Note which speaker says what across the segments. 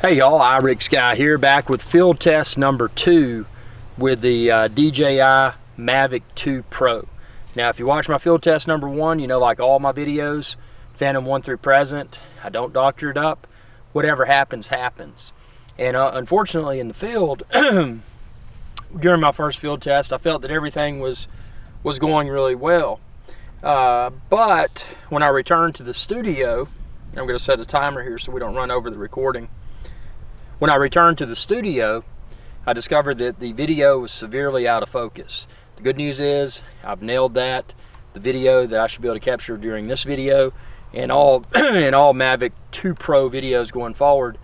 Speaker 1: Hey y'all, iRix Guy here, back with field test number 2 with the DJI Mavic 2 Pro. Now if you watch my field test number 1, you know, like all my videos, Phantom 1 through present, I don't doctor it up. Whatever happens, happens. And unfortunately in the field, during my first field test, I felt that everything was going really well. But when I returned to the studio, I'm going to set a timer here so we don't run over the recording. When I returned to the studio, I discovered that the video was severely out of focus. The good news is I've nailed that. The video that I should be able to capture during this video and all Mavic 2 Pro videos going forward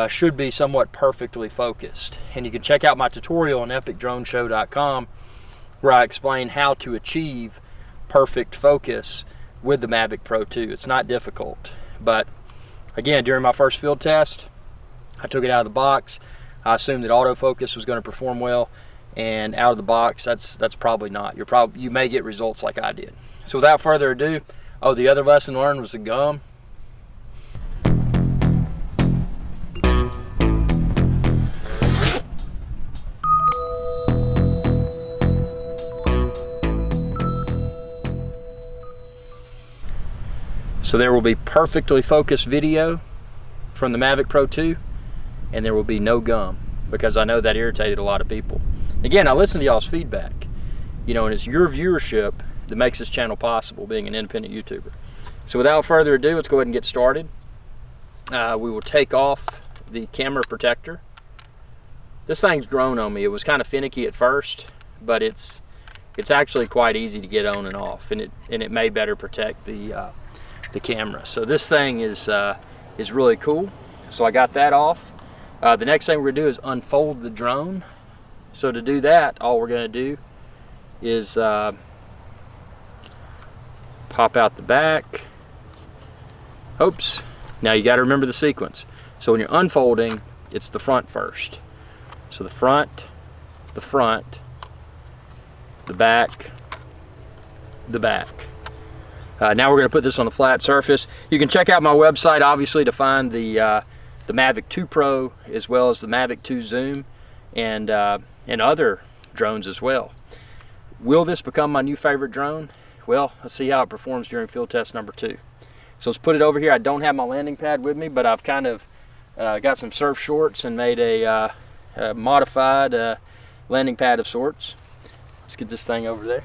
Speaker 1: should be somewhat perfectly focused. And you can check out my tutorial on epicdroneshow.com where I explain how to achieve perfect focus with the Mavic Pro 2. It's not difficult, but again, during my first field test, I took it out of the box. I assumed that autofocus was going to perform well, and out of the box, that's probably not. You may get results like I did. So without further ado, the other lesson learned was the gum. So there will be perfectly focused video from the Mavic Pro 2, and there will be no gum, because I know that irritated a lot of people. Again, I listen to y'all's feedback, you know, and it's your viewership that makes this channel possible, being an independent YouTuber. So without further ado, let's go ahead and get started. We will take off the camera protector. This thing's grown on me. It was kind of finicky at first, but it's actually quite easy to get on and off, and it may better protect the camera. So this thing is really cool. So I got that off. The next thing we're going to do is unfold the drone. So to do that, all we're going to do is pop out the back. Oops. Now you got to remember the sequence. So when you're unfolding, it's the front first. So the front, the back, the back. Now we're going to put this on a flat surface. You can check out my website, obviously, to find the Mavic 2 Pro, as well as the Mavic 2 Zoom, and other drones as well. Will this become my new favorite drone? Well, let's see how it performs during field test number 2. So let's put it over here. I don't have my landing pad with me, but I've kind of got some surf shorts and made a modified landing pad of sorts. Let's get this thing over there.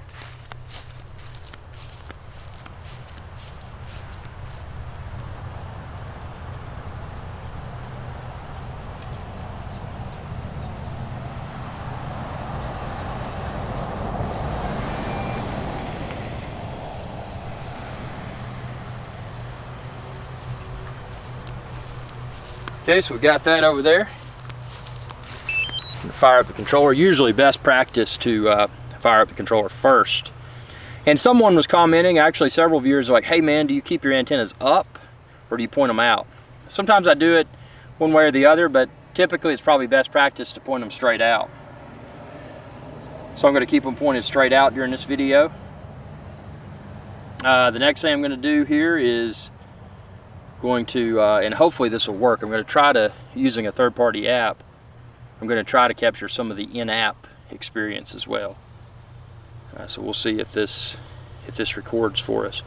Speaker 1: Okay, so we got that over there. Fire up the controller. Usually best practice to fire up the controller first. And someone was commenting, actually several viewers were like, hey man, do you keep your antennas up or do you point them out? Sometimes I do it one way or the other, but typically it's probably best practice to point them straight out. So I'm going to keep them pointed straight out during this video. The next thing I'm going to do here is going to, and hopefully this will work, I'm going to try to, using a third-party app, I'm going to try to capture some of the in-app experience as well. So we'll see if this records for us.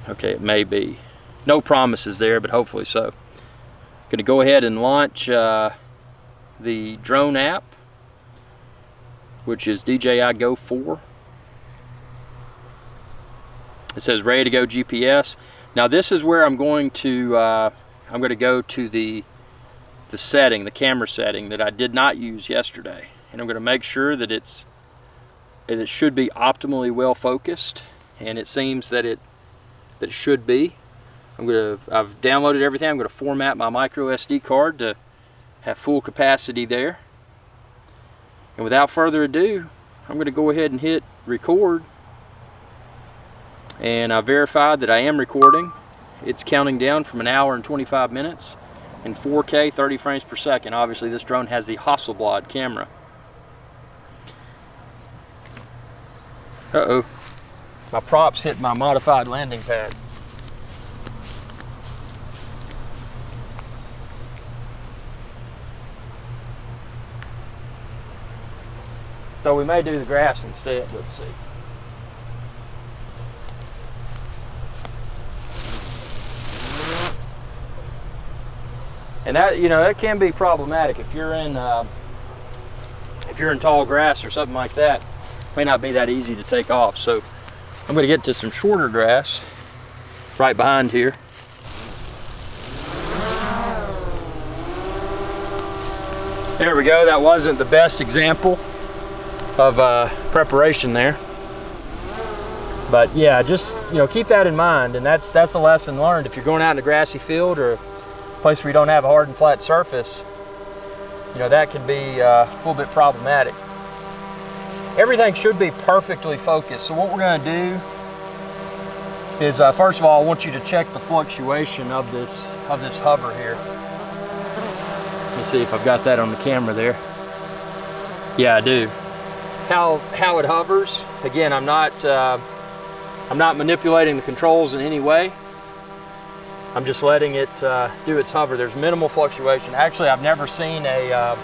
Speaker 1: Okay, it may be. No promises there, but hopefully so. Going to go ahead and launch the drone app, which is DJI Go 4. It says ready to go GPS. Now this is where I'm going to go to the setting, the camera setting that I did not use yesterday, and I'm going to make sure that it should be optimally well focused, and it seems that it should be. I've downloaded everything. I'm going to format my micro SD card to have full capacity there. And without further ado, I'm going to go ahead and hit record. And I verified that I am recording. It's counting down from 1 hour and 25 minutes in 4K 30 frames per second. Obviously this drone has the Hasselblad camera. Uh-oh. My props hit my modified landing pad. So we may do the grass instead. Let's see. And that, you know, that can be problematic if you're in tall grass or something like that. It may not be that easy to take off. So I'm going to get to some shorter grass right behind here. There we go. That wasn't the best example of preparation there, but yeah, just, you know, keep that in mind. And that's a lesson learned. If you're going out in a grassy field or a place where you don't have a hard and flat surface, you know, that can be a little bit problematic. Everything should be perfectly focused. So what we're going to do is, first of all, I want you to check the fluctuation of this hover here. Let me see if I've got that on the camera there. Yeah, I do. How it hovers. Again, I'm not manipulating the controls in any way. I'm just letting it do its hover. There's minimal fluctuation. Actually, I've never seen a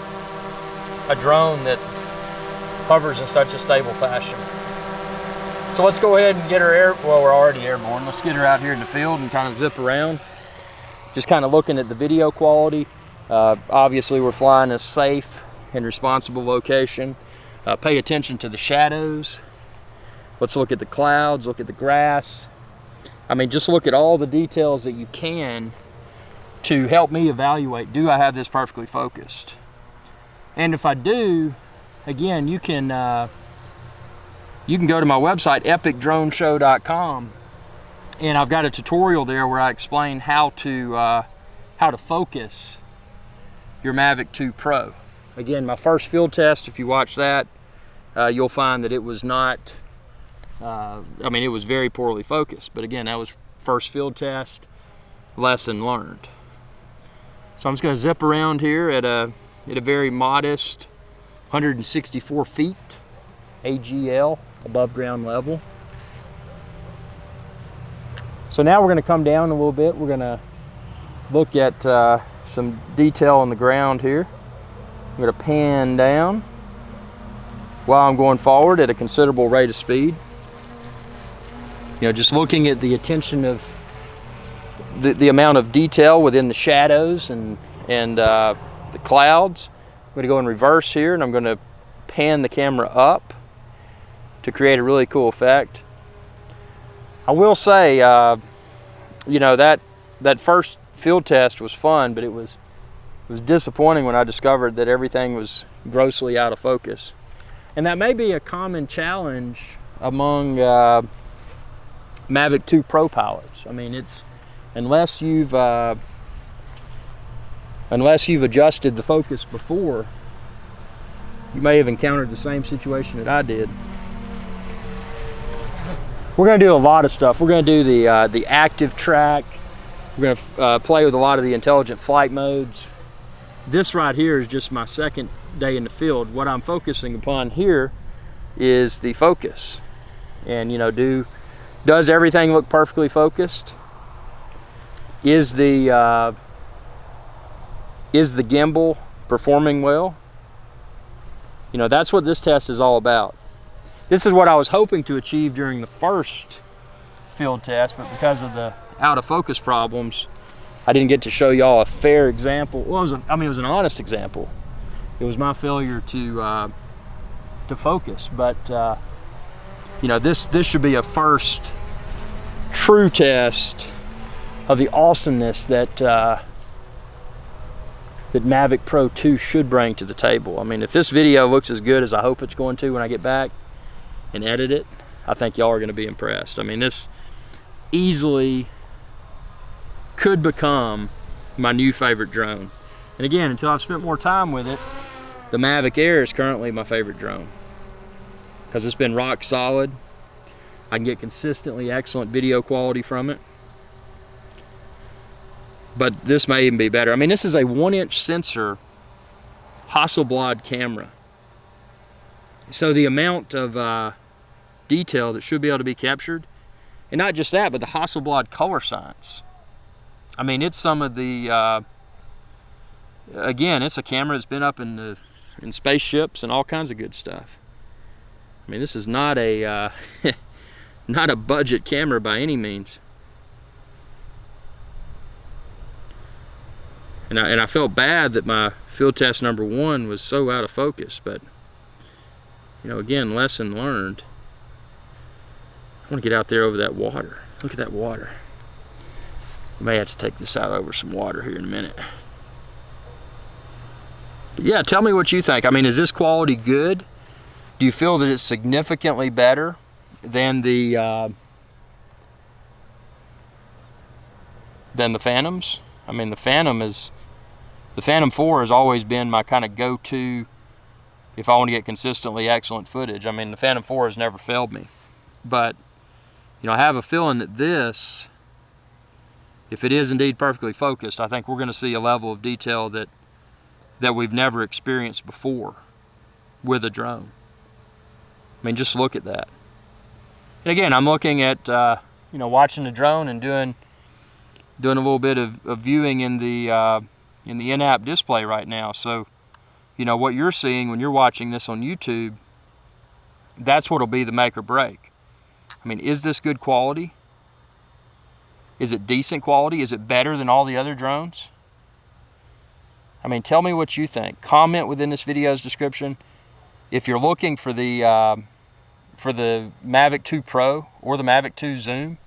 Speaker 1: drone that hovers in such a stable fashion. So let's go ahead and get her well, we're already airborne. Let's get her out here in the field and kind of zip around. Just kind of looking at the video quality. Obviously, we're flying a safe and responsible location. Pay attention to the shadows. Let's look at the clouds, look at the grass. I mean, just look at all the details that you can to help me evaluate, do I have this perfectly focused? And if I do, again, you can go to my website, epicdroneshow.com, and I've got a tutorial there where I explain how to focus your Mavic 2 Pro. Again, my first field test, if you watch that, you'll find that it was not, I mean, it was very poorly focused. But again, that was first field test, lesson learned. So I'm just going to zip around here at a very modest 164 feet AGL, above ground level. So now we're going to come down a little bit. We're going to look at some detail on the ground here. I'm going to pan down while I'm going forward at a considerable rate of speed. You know, just looking at the attention of the amount of detail within the shadows and the clouds. I'm going to go in reverse here, and I'm going to pan the camera up to create a really cool effect. I will say, you know, that first field test was fun, but it was disappointing when I discovered that everything was grossly out of focus. And that may be a common challenge among Mavic 2 Pro pilots. I mean, it's unless you've adjusted the focus before, you may have encountered the same situation that I did. We're going to do a lot of stuff. We're going to do the active track. We're going to play with a lot of the intelligent flight modes. This right here is just my second day in the field. What I'm focusing upon here is the focus. And, you know, does everything look perfectly focused? Is the gimbal performing well? You know, that's what this test is all about. This is what I was hoping to achieve during the first field test, but because of the out of focus problems, I didn't get to show y'all a fair example. Well, it was an honest example. It was my failure to focus, but you know, this should be a first true test of the awesomeness that that Mavic Pro 2 should bring to the table. I mean, if this video looks as good as I hope it's going to when I get back and edit it, I think y'all are going to be impressed. I mean, this easily could become my new favorite drone. And again, until I've spent more time with it, the Mavic Air is currently my favorite drone because it's been rock solid. I can get consistently excellent video quality from it. But this may even be better. I mean, this is a 1-inch sensor Hasselblad camera. So the amount of detail that should be able to be captured, and not just that, but the Hasselblad color science. I mean, it's some of the, again, it's a camera that's been up in spaceships and all kinds of good stuff. I mean, this is not a not a budget camera by any means. And I felt bad that my field test number 1 was so out of focus, but you know, again, lesson learned. I want to get out there over that water. Look at that water. I may have to take this out over some water here in a minute. But yeah, tell me what you think. I mean, is this quality good? Do you feel that it's significantly better than the Phantoms? I mean, the Phantom 4 has always been my kind of go-to if I want to get consistently excellent footage. I mean, the Phantom 4 has never failed me. But, you know, I have a feeling that this, if it is indeed perfectly focused, I think we're going to see a level of detail that we've never experienced before with a drone. I mean, just look at that. And again, I'm looking at, you know, watching the drone and doing a little bit of viewing in the in-app display right now. So, you know, what you're seeing when you're watching this on YouTube, that's what'll be the make or break. I mean, is this good quality? Is it decent quality? Is it better than all the other drones? I mean, tell me what you think. Comment within this video's description. If you're looking for the Mavic 2 Pro or the Mavic 2 Zoom,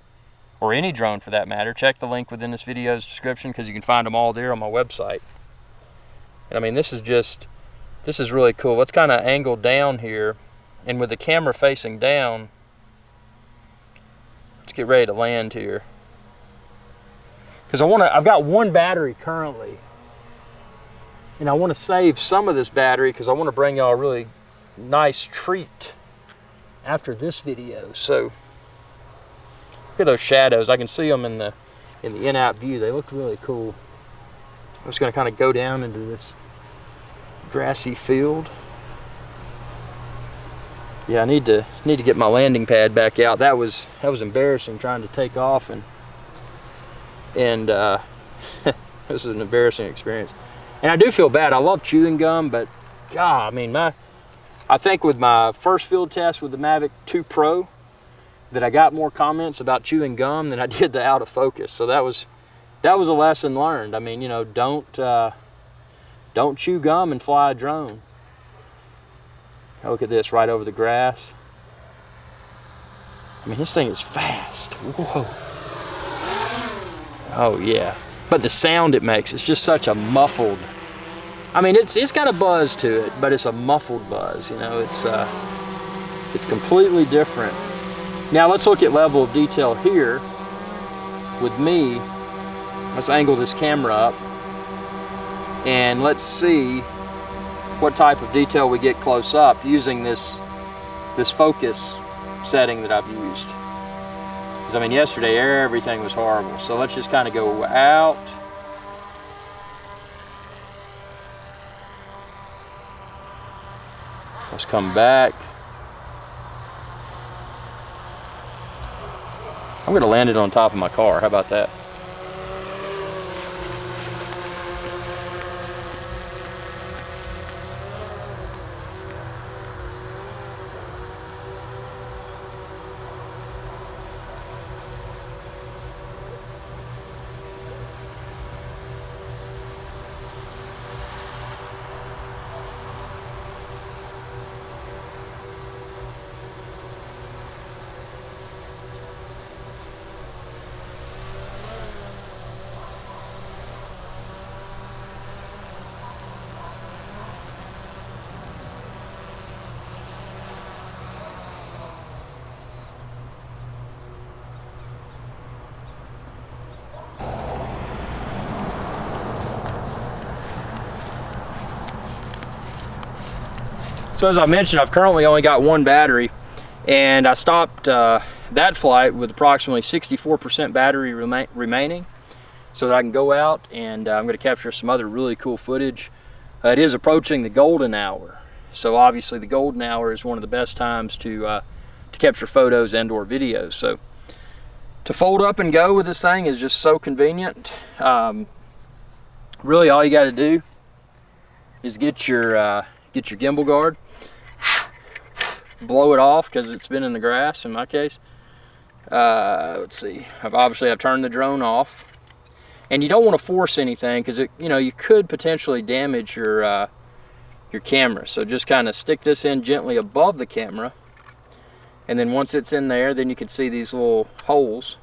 Speaker 1: or any drone for that matter, check the link within this video's description because you can find them all there on my website. And I mean, this is really cool. It's kind of angled down here, and with the camera facing down, let's get ready to land here. Because I've got 1 battery currently, and I want to save some of this battery because I want to bring y'all a really nice treat after this video. So look at those shadows. I can see them in the in-app view. They look really cool. I'm just going to kind of go down into this grassy field. Yeah, I need to get my landing pad back out. That was embarrassing trying to take off, and this is an embarrassing experience. And I do feel bad. I love chewing gum, but God, I mean, I think with my first field test with the Mavic 2 Pro, that I got more comments about chewing gum than I did the out of focus. So that was a lesson learned. I mean, you know, don't chew gum and fly a drone. Look at this right over the grass. I mean, this thing is fast. Whoa. Oh yeah. But the sound it makes, it's just such a muffled. I mean, it's got a buzz to it, but it's a muffled buzz. You know, it's completely different. Now let's look at level of detail here with me. Let's angle this camera up and let's see what type of detail we get close up using this focus setting that I've used. Because I mean, yesterday everything was horrible. So let's just kind of go out. Let's come back. I'm going to land it on top of my car. How about that? So as I mentioned, I've currently only got 1 battery, and I stopped that flight with approximately 64% battery remaining so that I can go out and I'm going to capture some other really cool footage. It is approaching the golden hour, so obviously the golden hour is one of the best times to capture photos and or videos. So to fold up and go with this thing is just so convenient. Really all you got to do is get your gimbal guard, blow it off because it's been in the grass in my case. Let's see, I've turned the drone off. And you don't want to force anything because you could potentially damage your camera. So just kind of stick this in gently above the camera, and then once it's in there, then you can see these little holes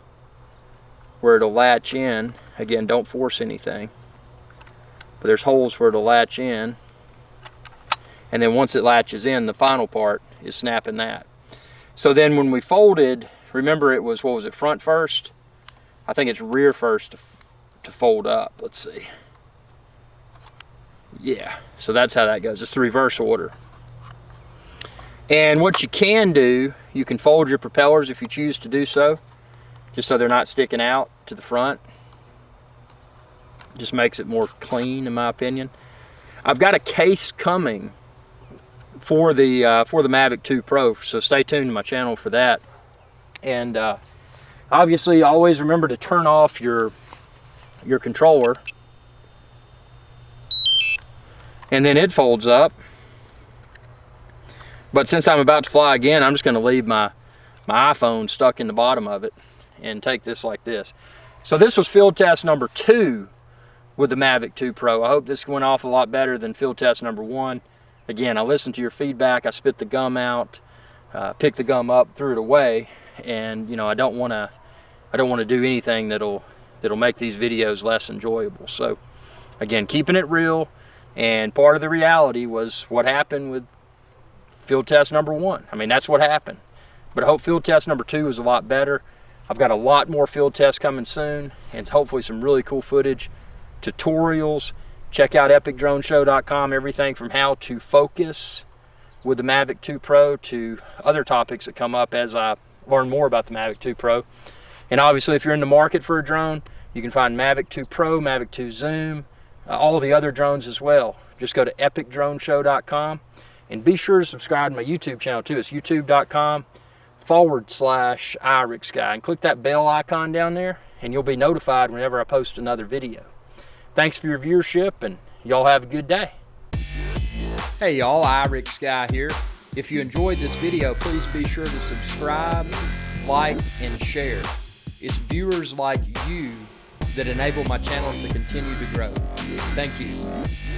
Speaker 1: where it'll latch in. Again, don't force anything, but there's holes where it'll latch in, and then once it latches in, the final part is snapping that. So then when we folded, remember it was, what was it, front first? I think it's rear first to fold up. Let's see. Yeah, so that's how that goes. It's the reverse order. And what you can do, you can fold your propellers if you choose to do so, just so they're not sticking out to the front. Just makes it more clean, in my opinion. I've got a case coming for the Mavic 2 Pro, so stay tuned to my channel for that. And obviously, always remember to turn off your controller, and then it folds up. But since I'm about to fly again, I'm just going to leave my iPhone stuck in the bottom of it and take this like this. So this was field test number 2 with the Mavic 2 Pro. I hope this went off a lot better than field test number 1. Again, I listened to your feedback. I spit the gum out, picked the gum up, threw it away, and I don't want to do anything that'll make these videos less enjoyable. So again, keeping it real, and part of the reality was what happened with field test number 1. I mean, that's what happened. But I hope field test number 2 is a lot better. I've got a lot more field tests coming soon, and hopefully some really cool footage, tutorials. Check out epicdroneshow.com, everything from how to focus with the Mavic 2 Pro to other topics that come up as I learn more about the Mavic 2 Pro. And obviously, if you're in the market for a drone, you can find Mavic 2 Pro, Mavic 2 Zoom, all the other drones as well. Just go to epicdroneshow.com, and be sure to subscribe to my YouTube channel too. It's youtube.com/irixguy, and click that bell icon down there, and you'll be notified whenever I post another video. Thanks for your viewership, and y'all have a good day. Hey y'all, irixguy here. If you enjoyed this video, please be sure to subscribe, like, and share. It's viewers like you that enable my channel to continue to grow. Thank you.